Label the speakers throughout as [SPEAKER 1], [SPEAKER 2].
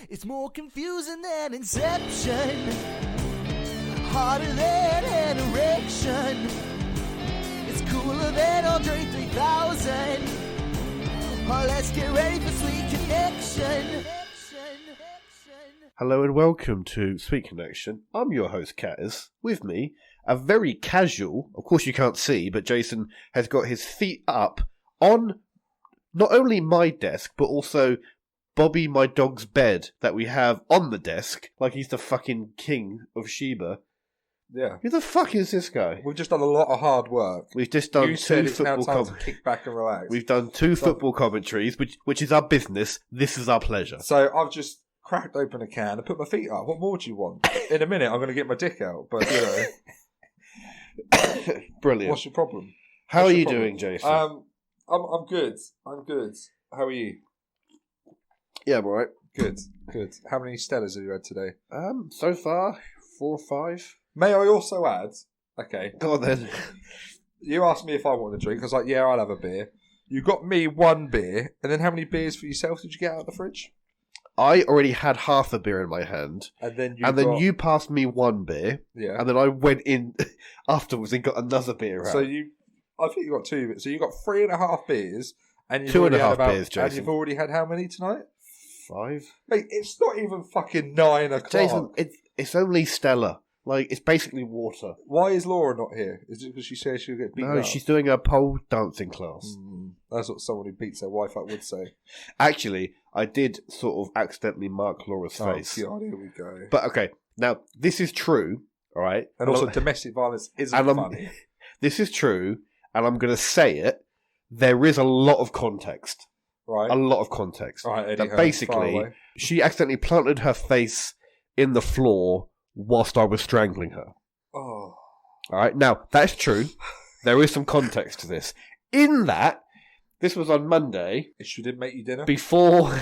[SPEAKER 1] It's more confusing than Inception, harder than an erection. It's cooler than Andre 3000. Oh, let's get ready for Sweet Connection.
[SPEAKER 2] Hello and welcome to Sweet Connection. I'm your host, Kaz. With me, a very casual, of course you can't see, but Jason has got his feet up on not only my desk, but also Bobby, my dog's bed that we have on the desk, like he's the fucking king of Sheba.
[SPEAKER 3] Yeah.
[SPEAKER 2] Who the fuck is this guy?
[SPEAKER 3] We've just done a lot of hard work.
[SPEAKER 2] We've just done
[SPEAKER 3] you said
[SPEAKER 2] two
[SPEAKER 3] it's now
[SPEAKER 2] football
[SPEAKER 3] time to kick back and relax.
[SPEAKER 2] We've done two football commentaries, which is our business. This is our pleasure.
[SPEAKER 3] So I've just cracked open a can and put my feet up. What more do you want? In a minute, I'm going to get my dick out, but you know.
[SPEAKER 2] Brilliant.
[SPEAKER 3] What's your problem?
[SPEAKER 2] How are you doing, Jason?
[SPEAKER 3] I'm good. I'm good. How are you?
[SPEAKER 2] Yeah, I'm alright.
[SPEAKER 3] Good. How many Stellas have you had today?
[SPEAKER 2] So far, 4 or 5.
[SPEAKER 3] May I also add? Okay.
[SPEAKER 2] Go on then.
[SPEAKER 3] You asked me if I wanted a drink. I was like, yeah, I'll have a beer. You got me one beer, and then how many beers for yourself did you get out of the fridge?
[SPEAKER 2] I already had half a beer in my hand,
[SPEAKER 3] and then
[SPEAKER 2] you passed me one beer,
[SPEAKER 3] yeah,
[SPEAKER 2] and then I went in afterwards and got another beer out.
[SPEAKER 3] So I think you got 2. So you got 3.5 beers, and you've
[SPEAKER 2] 2.5 beers, Jason.
[SPEAKER 3] And you've already had how many tonight?
[SPEAKER 2] 5.
[SPEAKER 3] Mate, it's not even fucking 9 o'clock.
[SPEAKER 2] Jason, it's only Stella. Like, it's basically water.
[SPEAKER 3] Why is Laura not here? Is it because she says she'll get beaten up?
[SPEAKER 2] No, she's doing a pole dancing class.
[SPEAKER 3] That's what someone who beats their wife up would say.
[SPEAKER 2] Actually, I did sort of accidentally mark Laura's face.
[SPEAKER 3] Oh, God, here we go.
[SPEAKER 2] But, okay, now, this is true, all right?
[SPEAKER 3] And also, domestic violence isn't funny.
[SPEAKER 2] This is true, and I'm going to say it. There is a lot of context.
[SPEAKER 3] Right.
[SPEAKER 2] A lot of context.
[SPEAKER 3] All right, Eddie,
[SPEAKER 2] that basically, she accidentally planted her face in the floor whilst I was strangling her.
[SPEAKER 3] Oh.
[SPEAKER 2] Alright, now, that's true. There is some context to this. In that, this was on Monday.
[SPEAKER 3] She didn't make you dinner?
[SPEAKER 2] Before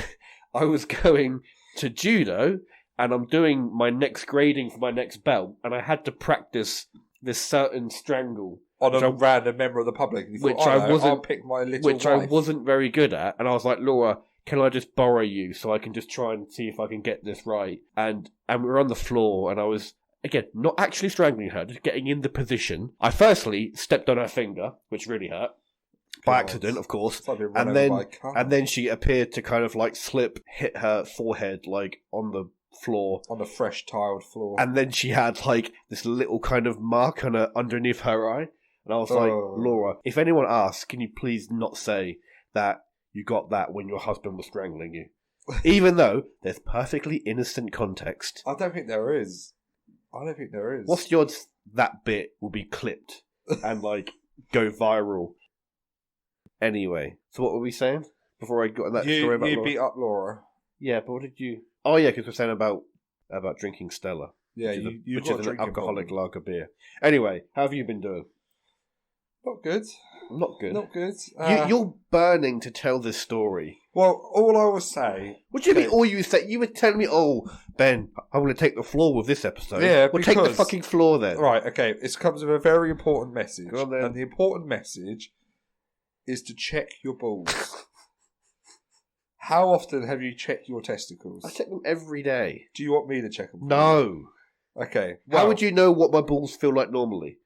[SPEAKER 2] I was going to judo, and I'm doing my next grading for my next belt, and I had to practice this certain strangle.
[SPEAKER 3] On a random member of the public. I'll pick my little
[SPEAKER 2] Which
[SPEAKER 3] wife.
[SPEAKER 2] I wasn't very good at, and I was like, Laura, can I just borrow you so I can just try and see if I can get this right? And we were on the floor, and I was, again, not actually strangling her, just getting in the position. I firstly stepped on her finger, which really hurt. By accident, of course. And then she appeared to kind of like hit her forehead like on the floor.
[SPEAKER 3] On the fresh tiled floor.
[SPEAKER 2] And then she had like this little kind of mark on her underneath her eye. And I was like, Laura, if anyone asks, can you please not say that you got that when your husband was strangling you? Even though there's perfectly innocent context.
[SPEAKER 3] I don't think there is.
[SPEAKER 2] What's the odds that bit will be clipped and like go viral? Anyway, so what were we saying before I got that story about
[SPEAKER 3] you
[SPEAKER 2] Laura?
[SPEAKER 3] beat up Laura.
[SPEAKER 2] Yeah, but what did you... Oh yeah, because we're saying about drinking Stella.
[SPEAKER 3] Yeah,
[SPEAKER 2] which is an alcoholic lager beer. Anyway, how have you been doing?
[SPEAKER 3] Not good.
[SPEAKER 2] Not good.
[SPEAKER 3] Not good.
[SPEAKER 2] You're burning to tell this story.
[SPEAKER 3] Well, all I will say...
[SPEAKER 2] What do you mean all you say? You were telling me, oh, Ben, I'm going to take the floor with this episode.
[SPEAKER 3] Yeah,
[SPEAKER 2] well, take the fucking floor then.
[SPEAKER 3] Right, okay. It comes with a very important message.
[SPEAKER 2] Go on then.
[SPEAKER 3] And the important message is to check your balls. How often have you checked your testicles?
[SPEAKER 2] I check them every day.
[SPEAKER 3] Do you want me to check them?
[SPEAKER 2] No.
[SPEAKER 3] Okay.
[SPEAKER 2] Well, how would you know what my balls feel like normally?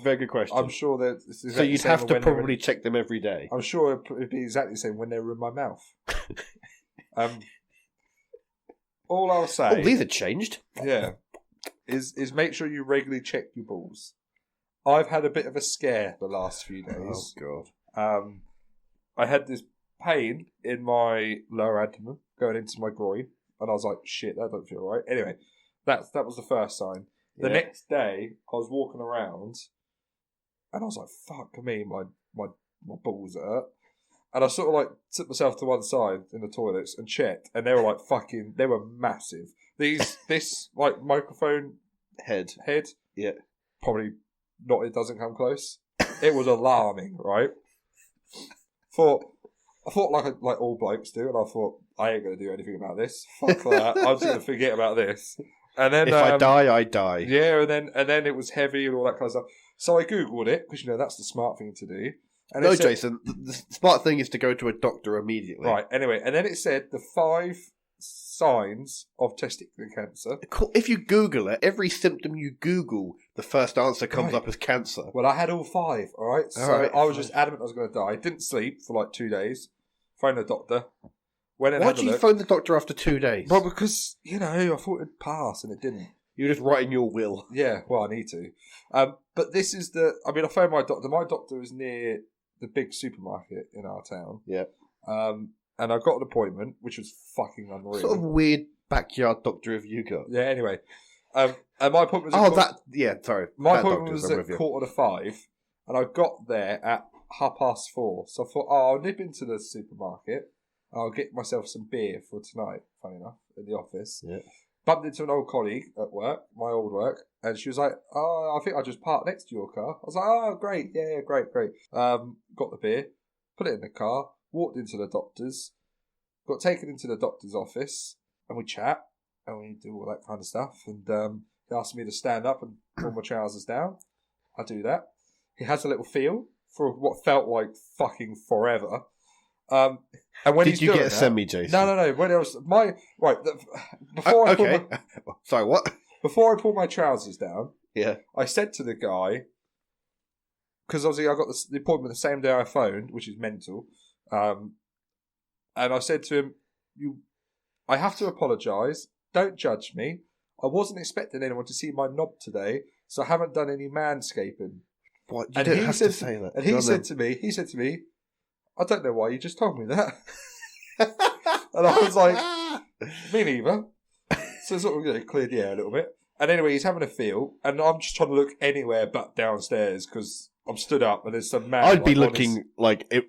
[SPEAKER 2] Very good question.
[SPEAKER 3] I'm sure that...
[SPEAKER 2] So you'd have to probably check them every day.
[SPEAKER 3] I'm sure it'd be exactly the same when they were in my mouth. All I'll say...
[SPEAKER 2] Oh, these are changed.
[SPEAKER 3] Yeah. Is make sure you regularly check your balls. I've had a bit of a scare the last few days.
[SPEAKER 2] Oh, God.
[SPEAKER 3] I had this pain in my lower abdomen going into my groin, and I was like, shit, that don't feel right. Anyway, that was the first sign. The next day, I was walking around, and I was like, fuck me, my balls hurt. And I sort of like took myself to one side in the toilets and checked, and they were like they were massive. This like microphone head,
[SPEAKER 2] yeah,
[SPEAKER 3] probably not. It doesn't come close. It was alarming, right? I thought like all blokes do, and I thought I ain't gonna do anything about this. Fuck that. I'm just gonna forget about this. And then
[SPEAKER 2] if I die, I die.
[SPEAKER 3] Yeah, and then it was heavy and all that kind of stuff. So I googled it because that's the smart thing to do. And
[SPEAKER 2] no, Jason, the smart thing is to go to a doctor immediately.
[SPEAKER 3] Right. Anyway, and then it said the 5 signs of testicular cancer.
[SPEAKER 2] If you Google it, every symptom you Google, the first answer comes up as cancer.
[SPEAKER 3] Well, I had all 5, all right? So I was just adamant I was going to die. Didn't sleep for like 2 days. Phoned the doctor. Went and
[SPEAKER 2] Why
[SPEAKER 3] had
[SPEAKER 2] did
[SPEAKER 3] a
[SPEAKER 2] you
[SPEAKER 3] look.
[SPEAKER 2] phone the doctor after 2 days?
[SPEAKER 3] Well, because, I thought it'd pass and it didn't.
[SPEAKER 2] You were just writing your will.
[SPEAKER 3] Yeah, well, I need to. But this is I phoned my doctor. My doctor is near the big supermarket in our town.
[SPEAKER 2] Yeah.
[SPEAKER 3] And I got an appointment, which was fucking unreal.
[SPEAKER 2] What sort of weird backyard doctor have you got?
[SPEAKER 3] Yeah, anyway. And my appointment was My appointment was at 4:45, and I got there at 4:30. So I thought, I'll nip into the supermarket, and I'll get myself some beer for tonight, funny enough, in the office.
[SPEAKER 2] Yeah.
[SPEAKER 3] Bumped into an old colleague at work, my old work, and she was like, I think I just parked next to your car. I was like, great, yeah, great. Got the beer, put it in the car, walked into the doctor's, got taken into the doctor's office, and we chat, and we do all that kind of stuff, and he asked me to stand up and pull my trousers down. I do that. He has a little feel for what felt like fucking forever. And when
[SPEAKER 2] Did you get a semi, Jason?
[SPEAKER 3] No. When I was
[SPEAKER 2] Sorry, what?
[SPEAKER 3] Before I pulled my trousers down,
[SPEAKER 2] Yeah.
[SPEAKER 3] I said to the guy, because obviously I got the appointment the same day I phoned, which is mental. And I said to him, I have to apologise. Don't judge me. I wasn't expecting anyone to see my knob today, so I haven't done any manscaping.
[SPEAKER 2] What? You don't have to say that.
[SPEAKER 3] And he said to me, I don't know why you just told me that. And I was like, me neither. So sort of cleared the air a little bit. And anyway, he's having a feel, and I'm just trying to look anywhere but downstairs because I'm stood up and there's some man.
[SPEAKER 2] I'd be looking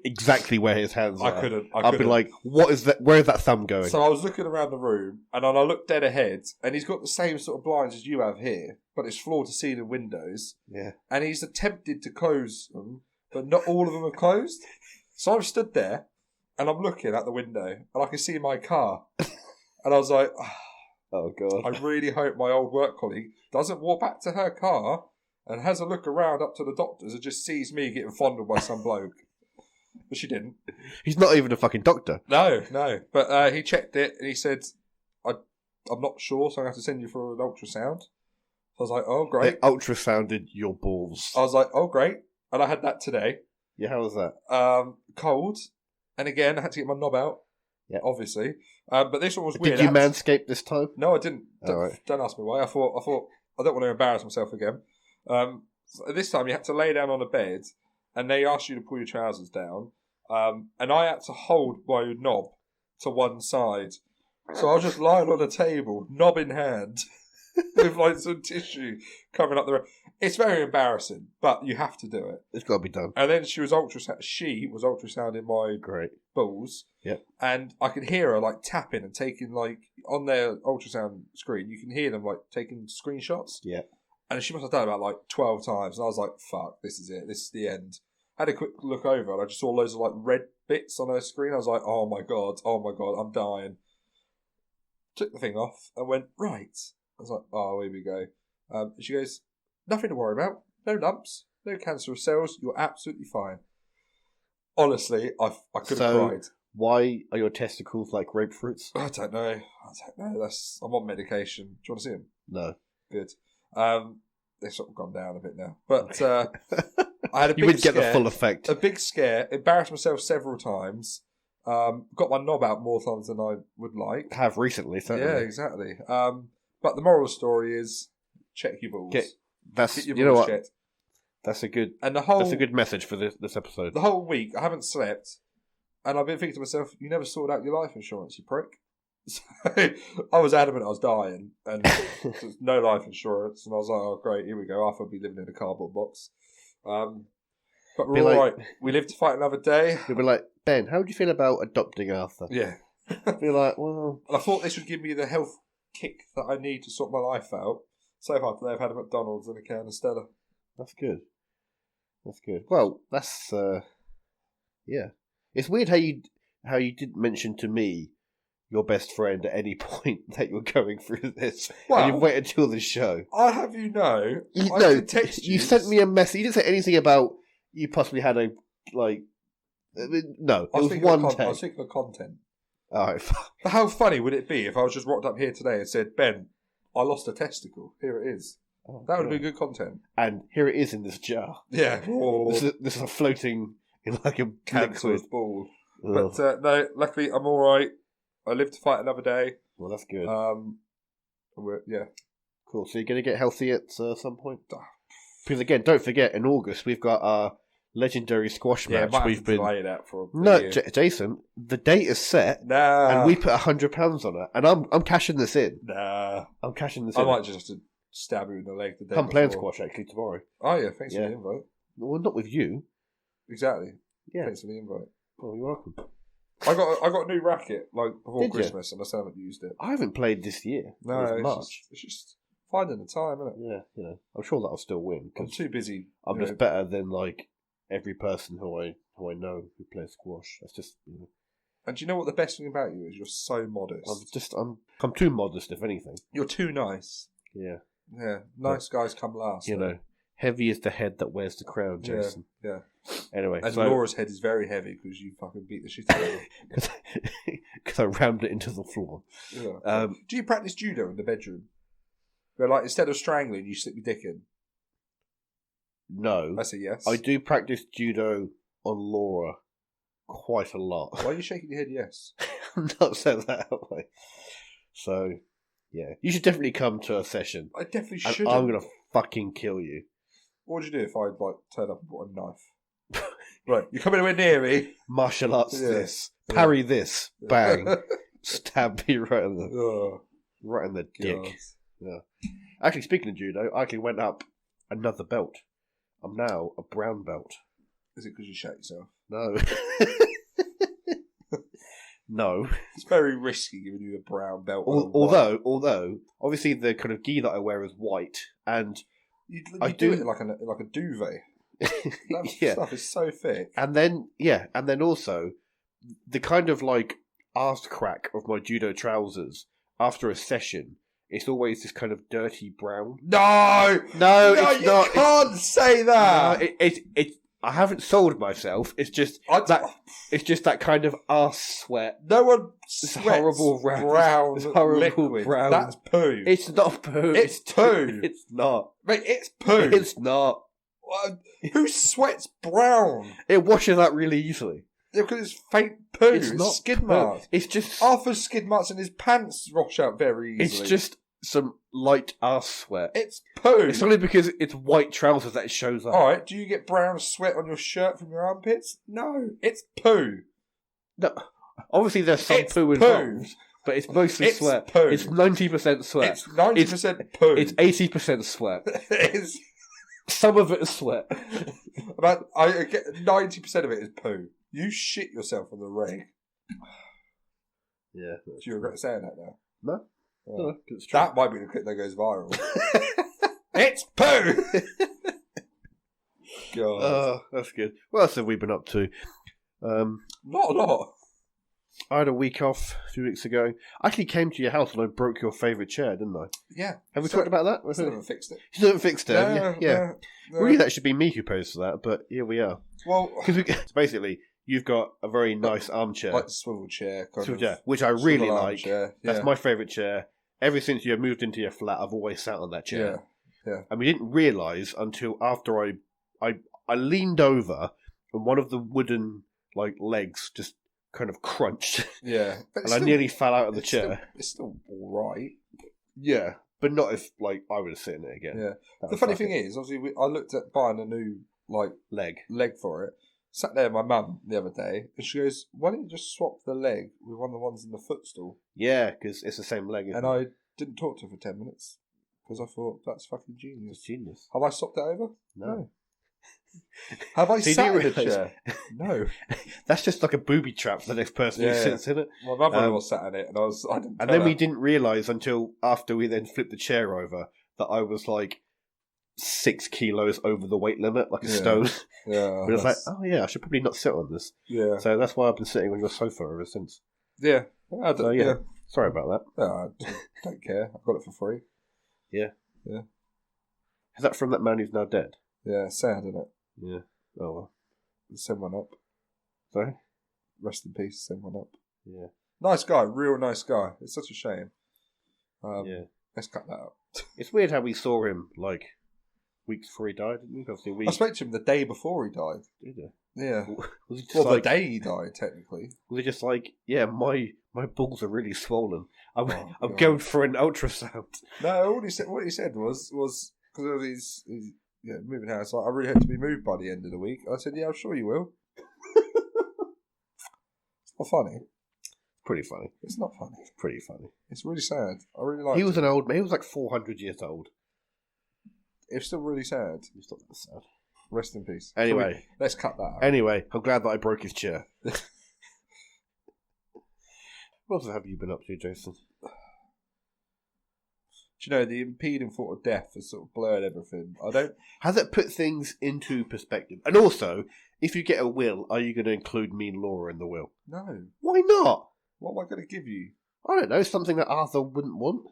[SPEAKER 2] exactly where his hands are.
[SPEAKER 3] I couldn't.
[SPEAKER 2] I'd be like, what is that? Where is that thumb going?
[SPEAKER 3] So I was looking around the room, and then I looked dead ahead, and he's got the same sort of blinds as you have here, but it's floor to ceiling windows.
[SPEAKER 2] Yeah.
[SPEAKER 3] And he's attempted to close them, but not all of them are closed. So I've stood there, and I'm looking out the window, and I can see my car. And I was like,
[SPEAKER 2] oh, God.
[SPEAKER 3] I really hope my old work colleague doesn't walk back to her car and has a look around up to the doctors and just sees me getting fondled by some bloke. But she didn't.
[SPEAKER 2] He's not even a fucking doctor.
[SPEAKER 3] No. But he checked it, and he said, I'm not sure, so I'm going to have to send you for an ultrasound. So I was like, oh, great.
[SPEAKER 2] They ultrasounded your balls.
[SPEAKER 3] I was like, oh, great. And I had that today.
[SPEAKER 2] Yeah, how was that?
[SPEAKER 3] Cold. And again, I had to get my knob out. Yeah. Obviously. But this one was weird.
[SPEAKER 2] Did you manscape this time?
[SPEAKER 3] No, I didn't.
[SPEAKER 2] Right.
[SPEAKER 3] Don't ask me why. I thought I don't want to embarrass myself again. So this time you had to lay down on a bed, and they asked you to pull your trousers down. And I had to hold my knob to one side. So I was just lying on a table, knob in hand, with like some tissue covering up the room. It's very embarrassing, but you have to do it.
[SPEAKER 2] It's got to be done.
[SPEAKER 3] And then she was ultrasounding my balls.
[SPEAKER 2] Yeah.
[SPEAKER 3] And I could hear her like tapping and taking like on their ultrasound screen, you can hear them like taking screenshots.
[SPEAKER 2] Yeah.
[SPEAKER 3] And she must have done it about like 12 times. And I was like, fuck, this is it. This is the end. I had a quick look over and I just saw loads of like red bits on her screen. I was like, oh my God, I'm dying. Took the thing off and went, right. I was like, oh, here we go. She goes, nothing to worry about. No lumps, no cancerous cells. You're absolutely fine. Honestly, I could have cried.
[SPEAKER 2] Why are your testicles like grapefruits?
[SPEAKER 3] I don't know. I'm on medication. Do you want to see them?
[SPEAKER 2] No.
[SPEAKER 3] Good. They've sort of gone down a bit now. But I had a big
[SPEAKER 2] You would get
[SPEAKER 3] scare,
[SPEAKER 2] the full effect.
[SPEAKER 3] A big scare. Embarrassed myself several times. Got my knob out more times than I would like.
[SPEAKER 2] Have recently, certainly.
[SPEAKER 3] Yeah, exactly. But the moral story is check your balls. Get your balls checked.
[SPEAKER 2] That's a good.
[SPEAKER 3] And
[SPEAKER 2] that's a good message for this episode.
[SPEAKER 3] The whole week I haven't slept, and I've been thinking to myself, "You never sorted out your life insurance, you prick." So I was adamant I was dying, and there's no life insurance, and I was like, "Oh, great, here we go. I'll be living in a cardboard box." But we're all right. We live to fight another day.
[SPEAKER 2] We'll be like, Ben, how would you feel about adopting Arthur?
[SPEAKER 3] Yeah.
[SPEAKER 2] Be like, well...
[SPEAKER 3] And I thought this would give me the health kick that I need to sort my life out. So far today I've had a McDonald's and a can of Stella.
[SPEAKER 2] That's good. Well, that's... yeah. It's weird how you didn't mention to me your best friend at any point that you were going through this. Well, and you waited until the show.
[SPEAKER 3] I have I did text you.
[SPEAKER 2] You sent me a message. You didn't say anything about you possibly had a, like... No, it was one text.
[SPEAKER 3] I was thinking of content.
[SPEAKER 2] All right.
[SPEAKER 3] How funny would it be if I was just rocked up here today and said, Ben, I lost a testicle. Here it is.
[SPEAKER 2] Oh,
[SPEAKER 3] That would be good content.
[SPEAKER 2] And here it is in this jar.
[SPEAKER 3] Yeah.
[SPEAKER 2] This is a floating in like a
[SPEAKER 3] Cancerous
[SPEAKER 2] liquid
[SPEAKER 3] ball.
[SPEAKER 2] Ugh.
[SPEAKER 3] But no, luckily I'm all right. I live to fight another day.
[SPEAKER 2] Well, that's good.
[SPEAKER 3] Yeah.
[SPEAKER 2] Cool. So you're going to get healthy at some point? Because again, don't forget, in August we've got our legendary squash match. We've been
[SPEAKER 3] delayed that for a
[SPEAKER 2] no,
[SPEAKER 3] year.
[SPEAKER 2] Jason. The date is set,
[SPEAKER 3] Nah.
[SPEAKER 2] and we put £100 on it, and I'm cashing this in.
[SPEAKER 3] Nah.
[SPEAKER 2] I'm cashing this
[SPEAKER 3] I
[SPEAKER 2] in.
[SPEAKER 3] might just have to stab you in the leg the day
[SPEAKER 2] I'm playing
[SPEAKER 3] before.
[SPEAKER 2] squash actually tomorrow.
[SPEAKER 3] Oh yeah, thanks
[SPEAKER 2] Yeah.
[SPEAKER 3] for the invite.
[SPEAKER 2] Well, not with you.
[SPEAKER 3] Exactly.
[SPEAKER 2] Yeah.
[SPEAKER 3] Thanks for the invite.
[SPEAKER 2] Well, you're welcome.
[SPEAKER 3] I got a new racket like before
[SPEAKER 2] Did you?
[SPEAKER 3] Christmas, and I still haven't used it.
[SPEAKER 2] I haven't played this year.
[SPEAKER 3] No,
[SPEAKER 2] as much.
[SPEAKER 3] it's just finding the time, isn't it?
[SPEAKER 2] Yeah, I'm sure that I'll still win
[SPEAKER 3] I'm
[SPEAKER 2] because
[SPEAKER 3] too busy.
[SPEAKER 2] I'm just better than like every person who I know who plays squash. That's just
[SPEAKER 3] And do you know what the best thing about you is? You're so modest.
[SPEAKER 2] I'm too modest if anything.
[SPEAKER 3] You're too nice.
[SPEAKER 2] Yeah.
[SPEAKER 3] Yeah, nice guys come last.
[SPEAKER 2] Heavy is the head that wears the crown, Jason.
[SPEAKER 3] Yeah.
[SPEAKER 2] Anyway,
[SPEAKER 3] And
[SPEAKER 2] so,
[SPEAKER 3] Laura's head is very heavy because you fucking beat the shit out of her.
[SPEAKER 2] because I rammed it into the floor.
[SPEAKER 3] Yeah. Do you practice judo in the bedroom? Where, like, instead of strangling, you slip your dick in?
[SPEAKER 2] No.
[SPEAKER 3] I say yes.
[SPEAKER 2] I do practice judo on Laura quite a lot.
[SPEAKER 3] Why are you shaking your head yes?
[SPEAKER 2] I'm not saying that way. So, yeah. You should definitely come to a session.
[SPEAKER 3] I definitely
[SPEAKER 2] And
[SPEAKER 3] should.
[SPEAKER 2] I'm going to fucking kill you.
[SPEAKER 3] What would you do if I, like, turned up and brought a knife? Right, you come anywhere near me.
[SPEAKER 2] Martial arts
[SPEAKER 3] Yeah.
[SPEAKER 2] this. Parry this. Bang. Stab me right in the
[SPEAKER 3] Oh,
[SPEAKER 2] dick.
[SPEAKER 3] God.
[SPEAKER 2] Yeah. Actually, speaking of judo, I actually went up another belt. I'm now a brown belt.
[SPEAKER 3] Is it because you shot yourself?
[SPEAKER 2] No. No.
[SPEAKER 3] It's very risky giving you a brown belt.
[SPEAKER 2] Although, obviously the kind of gi that I wear is white, and
[SPEAKER 3] you
[SPEAKER 2] I
[SPEAKER 3] do
[SPEAKER 2] do-
[SPEAKER 3] it like a duvet. That
[SPEAKER 2] yeah,
[SPEAKER 3] stuff is so thick.
[SPEAKER 2] and then also the kind of like arse crack of my judo trousers after a session. It's always this kind of dirty brown.
[SPEAKER 3] No,
[SPEAKER 2] It's
[SPEAKER 3] you
[SPEAKER 2] not.
[SPEAKER 3] can't say that.
[SPEAKER 2] No, it's. I haven't sold myself. It's just It's just that kind of arse sweat.
[SPEAKER 3] No one
[SPEAKER 2] It's
[SPEAKER 3] sweats
[SPEAKER 2] horrible
[SPEAKER 3] brown
[SPEAKER 2] It's horrible
[SPEAKER 3] liquid.
[SPEAKER 2] brown.
[SPEAKER 3] That's poo.
[SPEAKER 2] It's not poo.
[SPEAKER 3] It's poo.
[SPEAKER 2] It's not.
[SPEAKER 3] Mate, it's poo.
[SPEAKER 2] It's not.
[SPEAKER 3] Who sweats brown?
[SPEAKER 2] It washes out really easily.
[SPEAKER 3] Yeah, because it's fake poo.
[SPEAKER 2] It's not
[SPEAKER 3] skid
[SPEAKER 2] poo.
[SPEAKER 3] marks.
[SPEAKER 2] It's just.
[SPEAKER 3] Arthur's skid marks in his pants wash out very easily.
[SPEAKER 2] It's just some light arse sweat.
[SPEAKER 3] It's poo.
[SPEAKER 2] It's only because it's white trousers that it shows up.
[SPEAKER 3] Alright, do you get brown sweat on your shirt from your armpits? No, it's poo.
[SPEAKER 2] No, obviously there's some
[SPEAKER 3] It's
[SPEAKER 2] poo
[SPEAKER 3] poo.
[SPEAKER 2] involved, but it's mostly
[SPEAKER 3] It's
[SPEAKER 2] sweat.
[SPEAKER 3] poo.
[SPEAKER 2] It's 90% sweat.
[SPEAKER 3] It's 90% poo.
[SPEAKER 2] It's 80% sweat.
[SPEAKER 3] It's
[SPEAKER 2] Some of it is sweat.
[SPEAKER 3] about I get 90% of it is poo. You shit yourself on the reg.
[SPEAKER 2] Yeah.
[SPEAKER 3] Do you regret saying that now?
[SPEAKER 2] No.
[SPEAKER 3] Oh.
[SPEAKER 2] No, it's true.
[SPEAKER 3] That might be the clip that goes viral. It's poo! God.
[SPEAKER 2] Oh, that's good. What else have we been up to?
[SPEAKER 3] Not a lot.
[SPEAKER 2] I had a week off a few weeks ago. I actually came to your house and I broke your favourite chair, didn't I?
[SPEAKER 3] Yeah.
[SPEAKER 2] Have we talked about that?
[SPEAKER 3] I still haven't fixed it.
[SPEAKER 2] You haven't fixed it, have you? Yeah.
[SPEAKER 3] No.
[SPEAKER 2] Really, that should be me who pays for that, but here we are.
[SPEAKER 3] Well,
[SPEAKER 2] Because basically, you've got a very nice armchair,
[SPEAKER 3] like the swivel chair.
[SPEAKER 2] which I really
[SPEAKER 3] Swivel
[SPEAKER 2] like.
[SPEAKER 3] armchair,
[SPEAKER 2] That's
[SPEAKER 3] yeah.
[SPEAKER 2] my favourite chair. Ever since you moved into your flat, I've always sat on that chair.
[SPEAKER 3] Yeah.
[SPEAKER 2] And we didn't realise until after I leaned over and one of the wooden like legs just kind of crunched.
[SPEAKER 3] Yeah. But
[SPEAKER 2] And I nearly fell out of the
[SPEAKER 3] it's
[SPEAKER 2] chair.
[SPEAKER 3] It's still alright.
[SPEAKER 2] Yeah, but not if like I would have sat in it again.
[SPEAKER 3] Yeah.
[SPEAKER 2] That
[SPEAKER 3] The
[SPEAKER 2] was
[SPEAKER 3] funny
[SPEAKER 2] like
[SPEAKER 3] thing is, obviously, I looked at buying a new
[SPEAKER 2] leg.
[SPEAKER 3] leg for it. Sat there with my mum the other day, and she goes, "Why don't you just swap the leg with one of the ones in the footstool?"
[SPEAKER 2] Yeah, because it's the same leg.
[SPEAKER 3] And I didn't talk to her for 10 minutes because I thought that's fucking
[SPEAKER 2] It's
[SPEAKER 3] genius.
[SPEAKER 2] genius.
[SPEAKER 3] Have I swapped it over?
[SPEAKER 2] No.
[SPEAKER 3] Have I
[SPEAKER 2] So you
[SPEAKER 3] sat
[SPEAKER 2] do
[SPEAKER 3] in a
[SPEAKER 2] realise-
[SPEAKER 3] chair? No.
[SPEAKER 2] That's just like a booby trap for the next person who
[SPEAKER 3] Yeah.
[SPEAKER 2] sits in it.
[SPEAKER 3] My mother-in-law sat in it, and I didn't.
[SPEAKER 2] And
[SPEAKER 3] tell
[SPEAKER 2] then
[SPEAKER 3] her.
[SPEAKER 2] we didn't realise until after we then flipped the chair over that I was like 6 kilos over the weight limit, like a
[SPEAKER 3] Yeah.
[SPEAKER 2] stone.
[SPEAKER 3] Yeah.
[SPEAKER 2] But it was like,
[SPEAKER 3] that's-
[SPEAKER 2] oh yeah, I should probably not sit on this.
[SPEAKER 3] yeah.
[SPEAKER 2] So that's why I've been sitting on your sofa ever since.
[SPEAKER 3] Yeah. I don't,
[SPEAKER 2] So yeah,
[SPEAKER 3] yeah.
[SPEAKER 2] sorry about that.
[SPEAKER 3] No, I don't care. I got it for free.
[SPEAKER 2] Is that from that man who's now dead?
[SPEAKER 3] Yeah, sad, isn't it?
[SPEAKER 2] Yeah. Oh well.
[SPEAKER 3] Send one up.
[SPEAKER 2] Sorry?
[SPEAKER 3] Rest in peace. Send one up.
[SPEAKER 2] Yeah.
[SPEAKER 3] Nice guy, real nice guy. It's such a shame.
[SPEAKER 2] Yeah.
[SPEAKER 3] Let's cut that out.
[SPEAKER 2] It's weird how we saw him, like, weeks before he died, didn't we? Obviously,
[SPEAKER 3] I spoke to him the day before he died.
[SPEAKER 2] Did you?
[SPEAKER 3] Yeah.
[SPEAKER 2] Was he just
[SPEAKER 3] Well,
[SPEAKER 2] like,
[SPEAKER 3] the day he died, technically.
[SPEAKER 2] was he just like, yeah, my balls are really swollen. I'm
[SPEAKER 3] God.
[SPEAKER 2] going for an ultrasound.
[SPEAKER 3] No, what he said was because of his moving house. Like, I really hope to be moved by the end of the week. I said, yeah, I'm sure you will. It's not funny.
[SPEAKER 2] Pretty funny.
[SPEAKER 3] It's not funny.
[SPEAKER 2] It's pretty funny.
[SPEAKER 3] It's really sad. I really like.
[SPEAKER 2] He was an old man. He was like 400 years old.
[SPEAKER 3] It's still really sad.
[SPEAKER 2] He's not that sad.
[SPEAKER 3] Rest in peace.
[SPEAKER 2] Anyway,
[SPEAKER 3] let's cut that out.
[SPEAKER 2] Anyway, I'm glad that I broke his chair. What else have you been up to, Jason?
[SPEAKER 3] Do you know, the impeding thought of death has sort of blurred everything.
[SPEAKER 2] Has it put things into perspective? And also, if you get a will, are you going to include me and Laura in the will?
[SPEAKER 3] No.
[SPEAKER 2] Why not?
[SPEAKER 3] What am I going to give you?
[SPEAKER 2] I don't know, something that Arthur wouldn't want.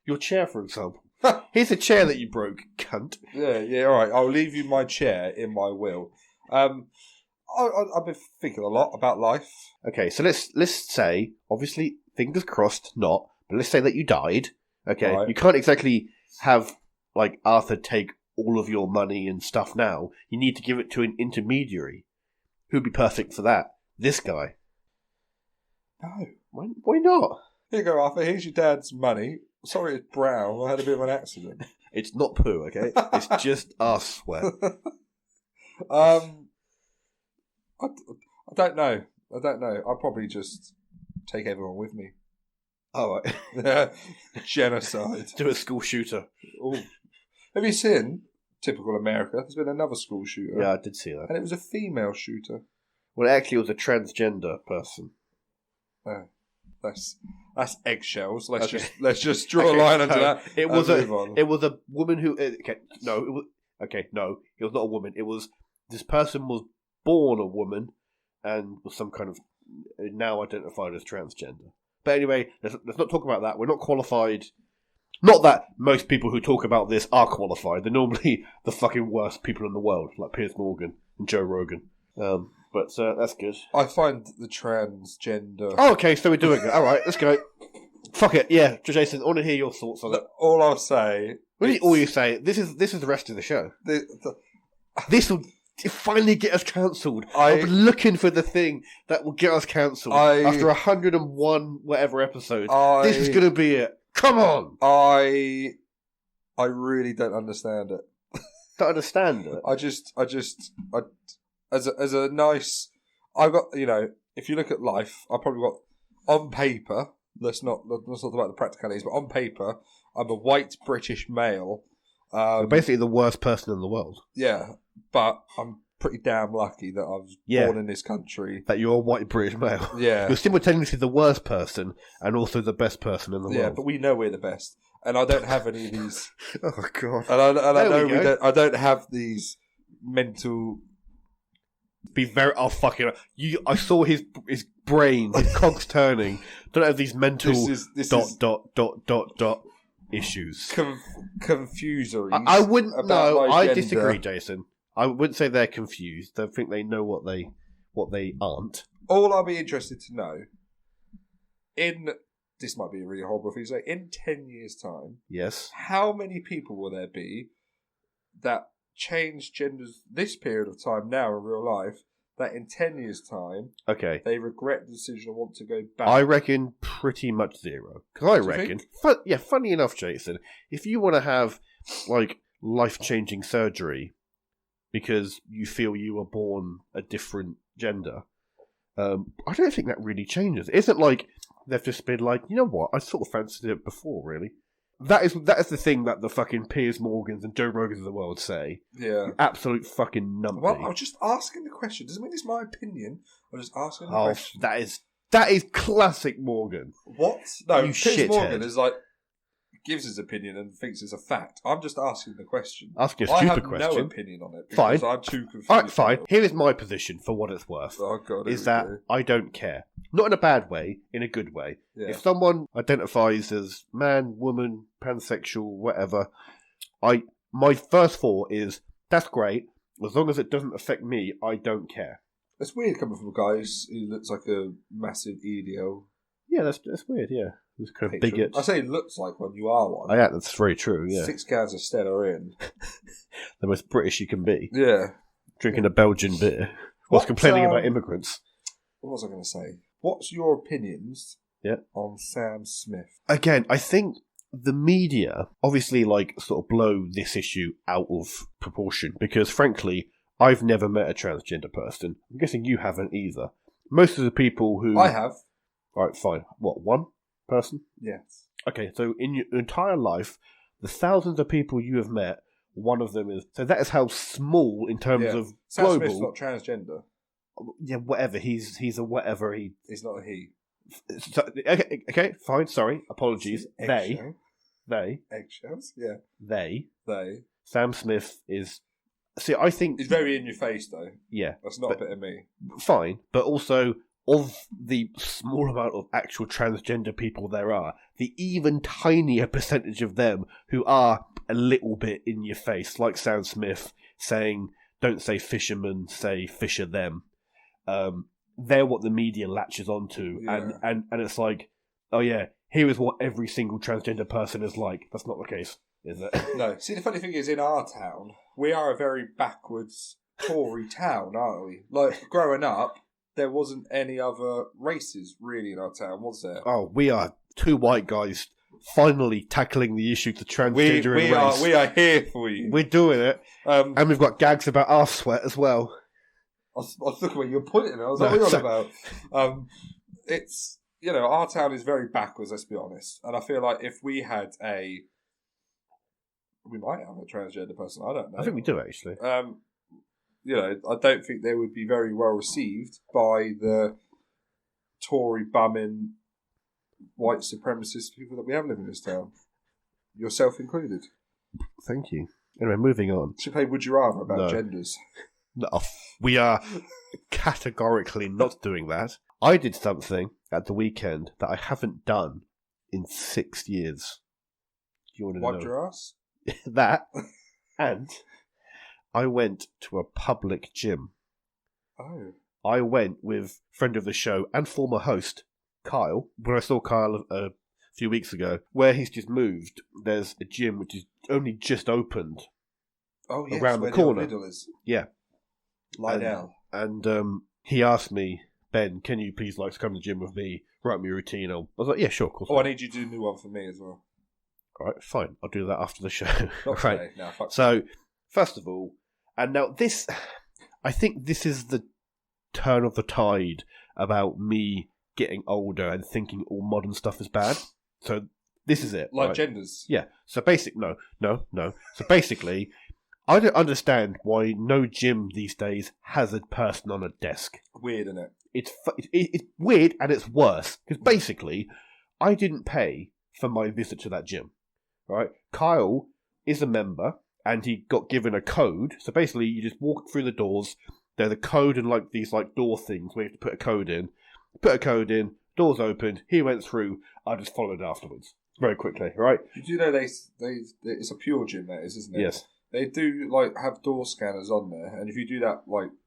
[SPEAKER 2] Your chair, for example. Here's a chair that you broke, cunt.
[SPEAKER 3] Yeah, all right. I'll leave you my chair in my will. I've been thinking a lot about life.
[SPEAKER 2] Okay, so let's say, obviously, fingers crossed, not, but let's say that you died. Okay,
[SPEAKER 3] right.
[SPEAKER 2] You can't exactly have, like, Arthur take all of your money and stuff now. You need to give it to an intermediary. Who'd be perfect for that? This guy.
[SPEAKER 3] No.
[SPEAKER 2] Why not?
[SPEAKER 3] Here you go, Arthur. Here's your dad's money. Sorry, it's brown. I had a bit of an accident.
[SPEAKER 2] It's not poo, okay? It's just arse sweat.
[SPEAKER 3] I don't know. I'll probably just take everyone with me.
[SPEAKER 2] All right.
[SPEAKER 3] Genocide.
[SPEAKER 2] Do a school shooter.
[SPEAKER 3] Ooh. Have you seen, typical America, there's been another school shooter.
[SPEAKER 2] Yeah, I did see that.
[SPEAKER 3] And it was a female shooter.
[SPEAKER 2] Well, actually, it was a transgender person.
[SPEAKER 3] Oh, that's eggshells. Let's just draw a line under that.
[SPEAKER 2] It was a woman who. It was not a woman. This person was born a woman and was some kind of now identified as transgender. But anyway, let's not talk about that. We're not qualified. Not that most people who talk about this are qualified. They're normally the fucking worst people in the world, like Piers Morgan and Joe Rogan. But that's good.
[SPEAKER 3] I find the transgender...
[SPEAKER 2] Oh, okay, so we're doing it. All right, let's go. Fuck it, yeah. Jason, I want to hear your thoughts on it.
[SPEAKER 3] All I'll say...
[SPEAKER 2] All you say, this is the rest of the show. This will finally get us cancelled. I've been looking for the thing that will get us cancelled. After 101 whatever episodes. This is going to be it. Come on! I
[SPEAKER 3] really don't understand it.
[SPEAKER 2] Don't understand it?
[SPEAKER 3] As a nice, I've got, if you look at life, I've probably got, on paper, let's not talk about the practicalities, but on paper, I'm a white British male.
[SPEAKER 2] You're basically the worst person in the world.
[SPEAKER 3] Yeah, but I'm pretty damn lucky that I was born in this country.
[SPEAKER 2] That you're a white British male.
[SPEAKER 3] Yeah.
[SPEAKER 2] You're simultaneously the worst person and also the best person in the world.
[SPEAKER 3] Yeah, but we know we're the best. And I don't have any of these.
[SPEAKER 2] Oh, God.
[SPEAKER 3] And I know I don't have these mental...
[SPEAKER 2] Be very. Oh, fucking. I saw his brain, his cogs turning. Don't have these mental dot issues.
[SPEAKER 3] Confusories.
[SPEAKER 2] I wouldn't. No, I disagree, Jason. I wouldn't say they're confused. I think they know what they aren't.
[SPEAKER 3] All I'll be interested to know this might be a really horrible thing to say. In 10 years' time,
[SPEAKER 2] yes,
[SPEAKER 3] how many people will there be that change genders this period of time now in real life that in 10 years' time they regret the decision and want to go back?
[SPEAKER 2] I reckon pretty much zero. Because I reckon, funny enough, Jason, if you want to have like life-changing surgery because you feel you were born a different gender, I don't think that really changes. It isn't like they've just been like, you know what, I sort of fancied it before, really. That is the thing that the fucking Piers Morgans and Joe Rogans of the world say.
[SPEAKER 3] Yeah.
[SPEAKER 2] Absolute fucking numpty.
[SPEAKER 3] Well, I was just asking the question. Doesn't mean it's my opinion. I'm just asking the question.
[SPEAKER 2] That is classic Morgan.
[SPEAKER 3] What? No,
[SPEAKER 2] you
[SPEAKER 3] Piers Morgan is like, gives his opinion and thinks it's a fact. I'm just asking the question.
[SPEAKER 2] Asking a stupid question.
[SPEAKER 3] I have no opinion on it
[SPEAKER 2] because
[SPEAKER 3] I'm too confused.
[SPEAKER 2] Alright, fine. Here is my position for what it's worth.
[SPEAKER 3] Oh, God.
[SPEAKER 2] Is that I don't care. Not in a bad way, in a good way.
[SPEAKER 3] Yeah.
[SPEAKER 2] If someone identifies as man, woman, pansexual, whatever, my first thought is, that's great. As long as it doesn't affect me, I don't care.
[SPEAKER 3] It's weird coming from a guy who looks like a massive idiot.
[SPEAKER 2] Yeah, that's weird. Yeah, this kind of
[SPEAKER 3] Picture.
[SPEAKER 2] bigot.
[SPEAKER 3] I say it looks like one. You are one.
[SPEAKER 2] Oh, yeah, that's very true. Yeah,
[SPEAKER 3] 6 cans of Stella in.
[SPEAKER 2] the most British you can be.
[SPEAKER 3] Yeah.
[SPEAKER 2] Drinking a Belgian beer. Whilst complaining about immigrants.
[SPEAKER 3] What was I going to say? What's your opinions on Sam Smith?
[SPEAKER 2] Again, I think the media obviously sort of blow this issue out of proportion because, frankly, I've never met a transgender person. I'm guessing you haven't either. Most of the people who...
[SPEAKER 3] I have.
[SPEAKER 2] Right, fine. What, one person?
[SPEAKER 3] Yes.
[SPEAKER 2] Okay, so in your entire life, the thousands of people you have met, one of them is... So that is how small in terms of
[SPEAKER 3] Sam
[SPEAKER 2] global...
[SPEAKER 3] Smith's not transgender.
[SPEAKER 2] Yeah, whatever. He's a whatever.
[SPEAKER 3] He's not a he.
[SPEAKER 2] So, okay, fine, sorry. Apologies. They...
[SPEAKER 3] Eggshells? Yeah.
[SPEAKER 2] They.
[SPEAKER 3] Sam
[SPEAKER 2] Smith is... See, I think...
[SPEAKER 3] He's very in your face, though.
[SPEAKER 2] Yeah.
[SPEAKER 3] That's not a bit of me.
[SPEAKER 2] Fine, but also... Of the small amount of actual transgender people there are, the even tinier percentage of them who are a little bit in your face, like Sam Smith saying, don't say fisherman, say fisher them. They're what the media latches onto, and it's like, oh yeah, here is what every single transgender person is like. That's not the case, is it?
[SPEAKER 3] No. See, the funny thing is, in our town, we are a very backwards Tory town, aren't we? Like, growing up, there wasn't any other races really in our town, was there?
[SPEAKER 2] Oh, we are two white guys finally tackling the issue to transgender race.
[SPEAKER 3] We are here for you.
[SPEAKER 2] We're doing it. And we've got gags about arse sweat as well.
[SPEAKER 3] I was looking where you're putting it. I was like, what are you on about? It's, our town is very backwards, let's be honest. And I feel like if we had we might have a transgender person, I don't know.
[SPEAKER 2] I think we do, actually.
[SPEAKER 3] I don't think they would be very well received by the Tory bumming white supremacist people that we have living in this town. Yourself included.
[SPEAKER 2] Thank you. Anyway, moving on.
[SPEAKER 3] Should play Would You Rather about genders.
[SPEAKER 2] No, we are categorically not doing that. I did something at the weekend that I haven't done in 6 years. Do you want to know?
[SPEAKER 3] Wiped your ass?
[SPEAKER 2] That, and... I went to a public gym.
[SPEAKER 3] Oh.
[SPEAKER 2] I went with friend of the show and former host, Kyle. When I saw Kyle a few weeks ago, where he's just moved, there's a gym which is only just opened around the corner.
[SPEAKER 3] Where the middle is.
[SPEAKER 2] Yeah.
[SPEAKER 3] Lydell.
[SPEAKER 2] And he asked me, Ben, can you please come to the gym with me, write me a routine? I was like, yeah, sure, of course.
[SPEAKER 3] Oh, I need you to do a new one for me as well.
[SPEAKER 2] All right, fine. I'll do that after the show.
[SPEAKER 3] Not
[SPEAKER 2] right.
[SPEAKER 3] Today. No, fuck.
[SPEAKER 2] So, first of all, and now this, I think this is the turn of the tide about me getting older and thinking all modern stuff is bad. So this is it.
[SPEAKER 3] Like
[SPEAKER 2] right?
[SPEAKER 3] genders.
[SPEAKER 2] Yeah. So no. So basically, I don't understand why no gym these days has a person on a desk.
[SPEAKER 3] Weird, isn't it?
[SPEAKER 2] It's weird and it's worse. Because basically, I didn't pay for my visit to that gym. Right? Kyle is a member. And he got given a code. So basically, you just walk through the doors. There's a code and these door things where you have to put a code in. Put a code in. Doors opened. He went through. I just followed afterwards very quickly. Right?
[SPEAKER 3] You do know it's a pure gym, that is, isn't it?
[SPEAKER 2] Yes.
[SPEAKER 3] They do have door scanners on there, and if you do that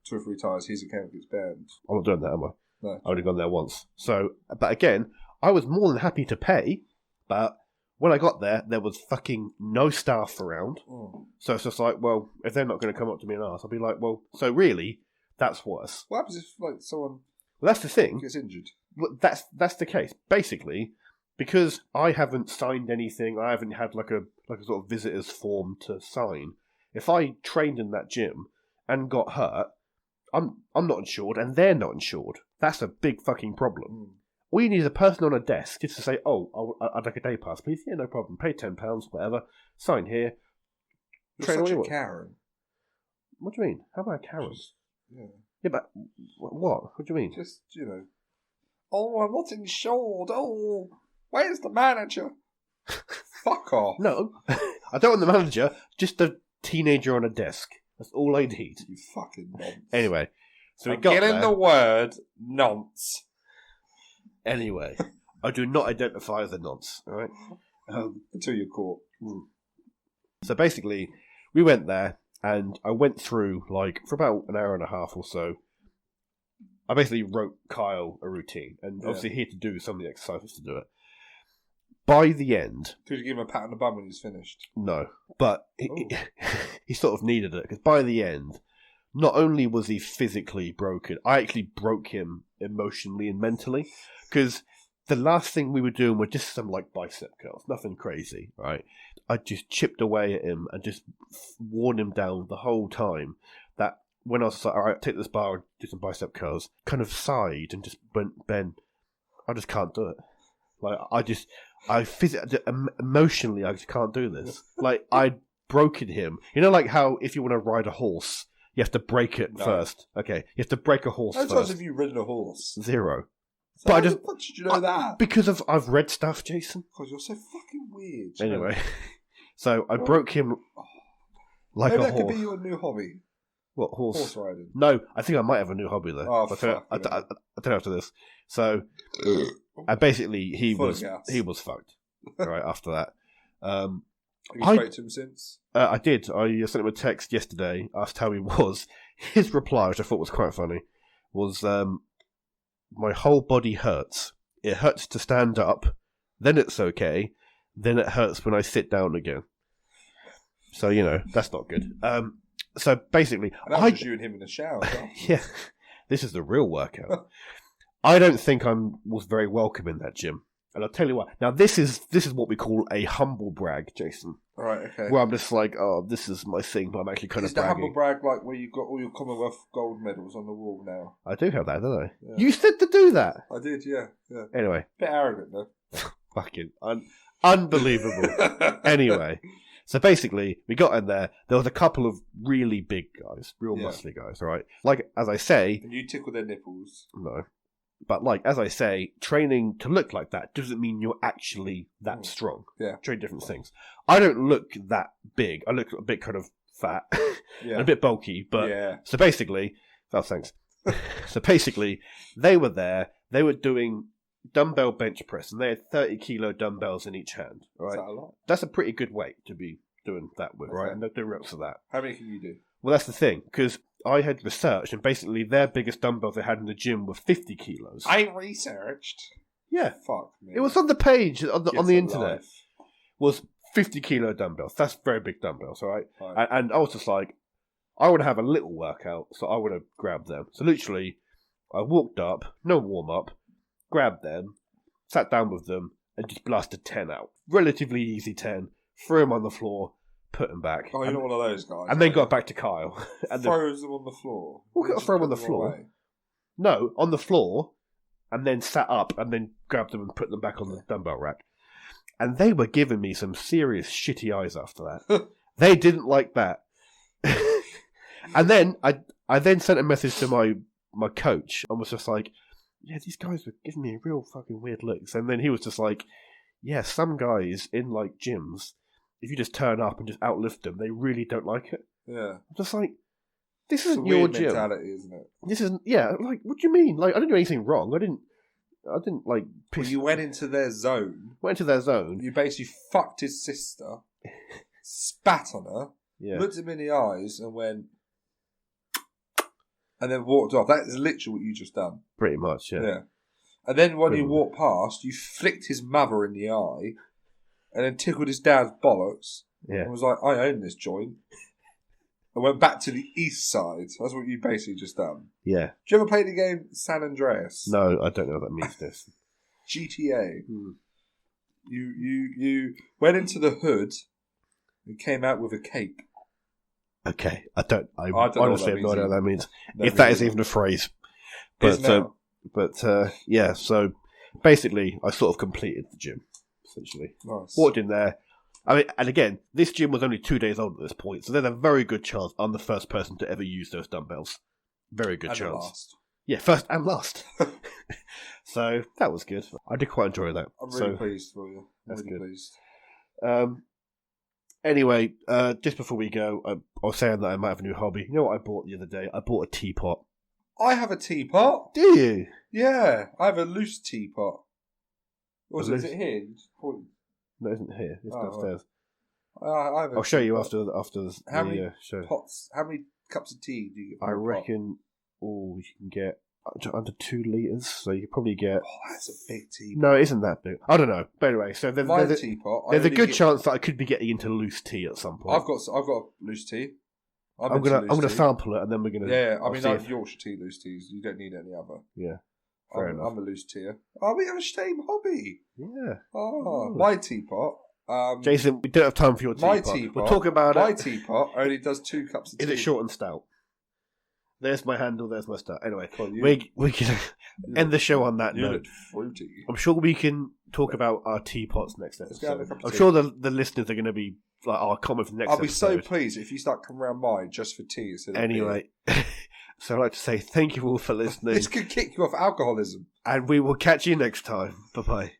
[SPEAKER 3] 2 or 3 times, his account gets banned.
[SPEAKER 2] I'm not doing that, am I?
[SPEAKER 3] No.
[SPEAKER 2] I've only gone there once. So, but again, I was more than happy to pay, but. When I got there, there was fucking no staff around.
[SPEAKER 3] Oh.
[SPEAKER 2] So it's just well, if they're not going to come up to me and ask, I'll be like, well, so really, that's worse.
[SPEAKER 3] What happens if someone
[SPEAKER 2] that's the thing.
[SPEAKER 3] Gets injured?
[SPEAKER 2] That's the case. Basically, because I haven't signed anything, I haven't had a sort of visitor's form to sign. If I trained in that gym and got hurt, I'm not insured and they're not insured. That's a big fucking problem.
[SPEAKER 3] Mm.
[SPEAKER 2] All you need is a person on a desk just to say, oh, I'd like a day pass, please. Yeah, no problem. Pay £10, whatever. Sign here.
[SPEAKER 3] You're such a Karen.
[SPEAKER 2] What do you mean? How about a Karen?
[SPEAKER 3] Yeah.
[SPEAKER 2] Yeah, but what? What do you mean?
[SPEAKER 3] Just, oh, I'm not insured. Oh, where's the manager? Fuck off.
[SPEAKER 2] No, I don't want the manager, just a teenager on a desk. That's all I need.
[SPEAKER 3] You fucking nonce.
[SPEAKER 2] Anyway, so we got
[SPEAKER 3] get
[SPEAKER 2] there.
[SPEAKER 3] in the word nonce.
[SPEAKER 2] Anyway, I do not identify as a nonce, all right?
[SPEAKER 3] Until you're caught.
[SPEAKER 2] So basically, we went there, and I went through, for about an hour and a half or so. I basically wrote Kyle a routine, and obviously he had to do some of the exercises to do it. By the end...
[SPEAKER 3] Did you give him a pat on the bum when he's finished?
[SPEAKER 2] No, but he sort of needed it, because by the end, not only was he physically broken, I actually broke him emotionally and mentally, because the last thing we were doing were just some like bicep curls, nothing crazy, right? I just chipped away at him and just worn him down the whole time. That when I was like, all right, take this bar and do some bicep curls, kind of sighed and just went, Ben, I just can't do it. Like, emotionally, I just can't do this. Like, I'd broken him. You know, like how if you want to ride a horse, you have to break it first. Okay, you have to break a horse first.
[SPEAKER 3] How times have you ridden a horse?
[SPEAKER 2] 0.
[SPEAKER 3] So
[SPEAKER 2] but
[SPEAKER 3] how the fuck did you know that?
[SPEAKER 2] Because I've read stuff, Jason.
[SPEAKER 3] Because you're so fucking weird.
[SPEAKER 2] Anyway, so I broke him like
[SPEAKER 3] maybe
[SPEAKER 2] a
[SPEAKER 3] that
[SPEAKER 2] horse.
[SPEAKER 3] could be your new hobby.
[SPEAKER 2] What, horse?
[SPEAKER 3] Horse riding.
[SPEAKER 2] No, I think I might have a new hobby though.
[SPEAKER 3] Oh,
[SPEAKER 2] I'll
[SPEAKER 3] fuck.
[SPEAKER 2] I'll tell you after this. So, basically, he was fucked. Right after that.
[SPEAKER 3] Have you spoken to him since?
[SPEAKER 2] I did. I sent him a text yesterday, asked how he was. His reply, which I thought was quite funny, was, my whole body hurts. It hurts to stand up, then it's okay, then it hurts when I sit down again. So, you know, that's not good. So basically...
[SPEAKER 3] And that was just you and him in the shower.
[SPEAKER 2] Yeah, this is the real workout. I don't think I was very welcome in that gym. And I'll tell you what. Now, this is what we call a humble brag, Jason.
[SPEAKER 3] All right, okay.
[SPEAKER 2] Where I'm just like, oh, this is my thing, but I'm actually kind of bragging.
[SPEAKER 3] Is the humble brag like where you've got all your Commonwealth gold medals on the wall now?
[SPEAKER 2] I do have that, don't I?
[SPEAKER 3] Yeah.
[SPEAKER 2] You said to do that.
[SPEAKER 3] I did, yeah.
[SPEAKER 2] Anyway.
[SPEAKER 3] Bit arrogant, though.
[SPEAKER 2] Fucking unbelievable. Anyway. So basically, we got in there. There was a couple of really big guys, real muscly guys, right? Like, as I say...
[SPEAKER 3] And you tickle their nipples.
[SPEAKER 2] No. But like, as I say, training to look like that doesn't mean you're actually that strong.
[SPEAKER 3] Yeah.
[SPEAKER 2] Train different things. I don't look that big. I look a bit kind of fat. And a bit bulky. But so basically... Oh, thanks. So basically, they were there. They were doing dumbbell bench press, and they had 30 kilo dumbbells in each hand. Right?
[SPEAKER 3] Is that a lot?
[SPEAKER 2] That's a pretty good weight to be doing that with, right? And they're doing reps of that.
[SPEAKER 3] How many can you do?
[SPEAKER 2] Well, that's the thing, because I had researched, and basically their biggest dumbbells they had in the gym were 50 kilos.
[SPEAKER 3] I researched?
[SPEAKER 2] Yeah.
[SPEAKER 3] Fuck me.
[SPEAKER 2] It was on the page, on the internet. Was 50 kilo dumbbells. That's very big dumbbells, all right? And I was just like, I want to have a little workout, so I want to grab them. So literally, I walked up, no warm-up, grabbed them, sat down with them, and just blasted 10 out. Relatively easy 10. Threw them on the floor, put them back.
[SPEAKER 3] Oh, you're not one of those guys.
[SPEAKER 2] And then got back to Kyle. And
[SPEAKER 3] throws them on the floor.
[SPEAKER 2] What got to throw them on the floor?
[SPEAKER 3] Away?
[SPEAKER 2] No, on the floor, and then sat up, and then grabbed them and put them back on the dumbbell rack. And they were giving me some serious shitty eyes after that. They didn't like that. And then I then sent a message to my coach and was just like, yeah, these guys were giving me real fucking weird looks. And then he was just like, yeah, some guys in like gyms, if you just turn up and just outlift them, they really don't like it.
[SPEAKER 3] Yeah.
[SPEAKER 2] I'm just like, this isn't
[SPEAKER 3] your
[SPEAKER 2] gym.
[SPEAKER 3] mentality, isn't it?
[SPEAKER 2] This isn't, yeah, like, what do you mean? Like, I didn't do anything wrong. I didn't like piss.
[SPEAKER 3] Well, you went into their zone.
[SPEAKER 2] Went into their zone.
[SPEAKER 3] You basically fucked his sister, spat on her, looked him in the eyes and went, and then walked off. That is literally what you just done.
[SPEAKER 2] Pretty much, yeah.
[SPEAKER 3] Yeah. And then when you walked past, you flicked his mother in the eye and then tickled his dad's bollocks and was like, I own this joint. And went back to the east side. That's what you basically just done.
[SPEAKER 2] Yeah.
[SPEAKER 3] Do you ever play the game San Andreas?
[SPEAKER 2] No, I don't know what that means, this.
[SPEAKER 3] GTA. You went into the hood and came out with a cape.
[SPEAKER 2] Okay, I honestly have no idea what that means.
[SPEAKER 3] If
[SPEAKER 2] that is even a phrase. But yeah, so basically I sort of completed the gym, essentially.
[SPEAKER 3] Nice.
[SPEAKER 2] Walked in there. I mean, and again, this gym was only 2 days old at this point, so there's a very good chance I'm the first person to ever use those dumbbells. Very good chance.
[SPEAKER 3] Last.
[SPEAKER 2] Yeah, first and last. So that was good. I did quite enjoy that.
[SPEAKER 3] I'm really pleased for you.
[SPEAKER 2] That's
[SPEAKER 3] really
[SPEAKER 2] good.
[SPEAKER 3] Pleased.
[SPEAKER 2] Anyway, just before we go, I was saying that I might have a new hobby. You know what I bought the other day? I bought a teapot.
[SPEAKER 3] I have a teapot.
[SPEAKER 2] Do you?
[SPEAKER 3] Yeah, I have a loose teapot. Is it here?
[SPEAKER 2] No, it isn't here. It's downstairs.
[SPEAKER 3] I'll
[SPEAKER 2] show you after
[SPEAKER 3] how many
[SPEAKER 2] show.
[SPEAKER 3] pots? How many cups of tea do you get?
[SPEAKER 2] I reckon. Oh, you can get under 2 litres, so you probably get...
[SPEAKER 3] Oh, that's a big teapot.
[SPEAKER 2] No, it isn't that big. I don't know. But anyway, so there's a good chance that I could be getting into loose tea at some point.
[SPEAKER 3] I've got loose tea.
[SPEAKER 2] I'm gonna sample it, and then we're gonna...
[SPEAKER 3] Yeah, I mean, like Yorkshire tea, loose teas. You don't need any other.
[SPEAKER 2] Yeah, fair enough.
[SPEAKER 3] I'm a loose teer. Oh, we have a same hobby.
[SPEAKER 2] Yeah.
[SPEAKER 3] Oh, my teapot...
[SPEAKER 2] Jason, we don't have time for your teapot.
[SPEAKER 3] My teapot.
[SPEAKER 2] We'll talk about
[SPEAKER 3] my teapot only does 2 cups of tea.
[SPEAKER 2] Is it short and stout? There's my handle, there's my stout. Anyway,
[SPEAKER 3] well,
[SPEAKER 2] we can end the show on that note.
[SPEAKER 3] Look fruity.
[SPEAKER 2] I'm sure we can talk about our teapots next episode. I'm
[SPEAKER 3] tea.
[SPEAKER 2] sure the listeners are going to be like, "Oh, comment for the next episode."
[SPEAKER 3] I'll be so pleased if you start coming around mine just for tea.
[SPEAKER 2] Anyway, so I'd like to say thank you all for listening.
[SPEAKER 3] This could kick you off alcoholism.
[SPEAKER 2] And we will catch you next time. Bye-bye.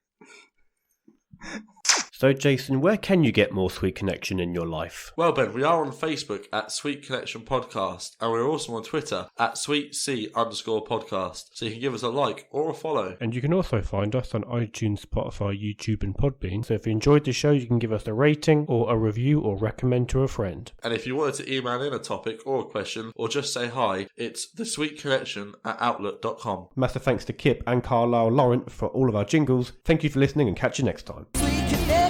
[SPEAKER 2] So, Jason, where can you get more Sweet Connection in your life?
[SPEAKER 4] Well, Ben, we are on Facebook at Sweet Connection Podcast, and we're also on Twitter at SweetC_podcast. So you can give us a like or a follow.
[SPEAKER 2] And you can also find us on iTunes, Spotify, YouTube, and Podbean. So if you enjoyed the show, you can give us a rating or a review or recommend to a friend.
[SPEAKER 4] And if you wanted to email in a topic or a question or just say hi, it's thesweetconnection@outlook.com.
[SPEAKER 2] Massive thanks to CIPP and Carlyle Laurent for all of our jingles. Thank you for listening and catch you next time.
[SPEAKER 1] Sweet connection.